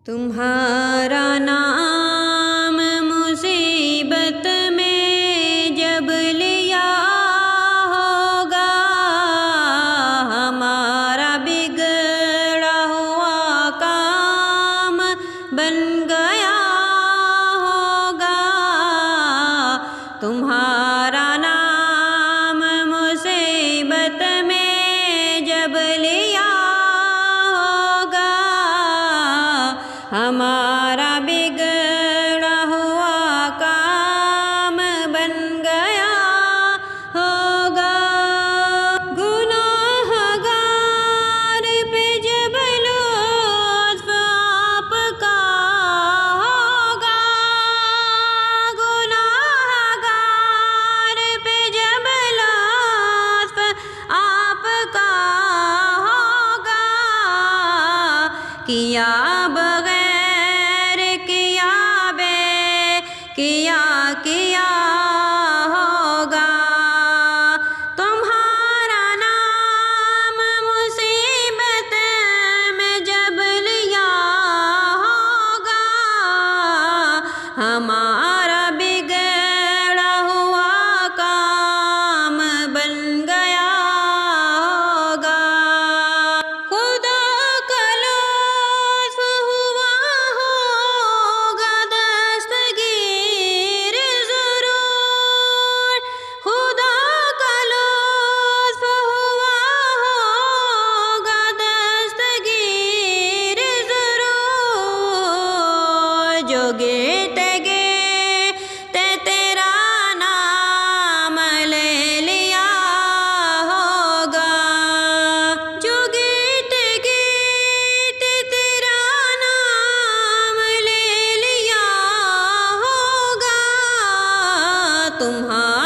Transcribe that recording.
तुम्हारा नाम मुसीबत में जब लिया होगा, हमारा बिगड़ा हुआ काम बन गया होगा। तुम्हारा नाम मुसीबत में जब लिया होगा, हमारा बिगड़ा हुआ काम बन गया होगा। गुनाहगार पे जब लुत्फ आपका होगा, गुनाहगार पे जब लुत्फ आपका होगा। किया किया होगा। तुम्हारा नाम मुसीबत में जब लिया होगा, हमारा बिगड़ा हुआ काम बन गया होगा। खुदा का लुत्फ हुआ होगा दस्तगीर ज़रूर, खुदा का लुत्फ हुआ होगा दस्तगीर ज़रूर। जो गिरते गिरते तेरा नाम ले लिया होगा, जो गिरते गिरते तेरा नाम ले लिया होगा। तुम्हारा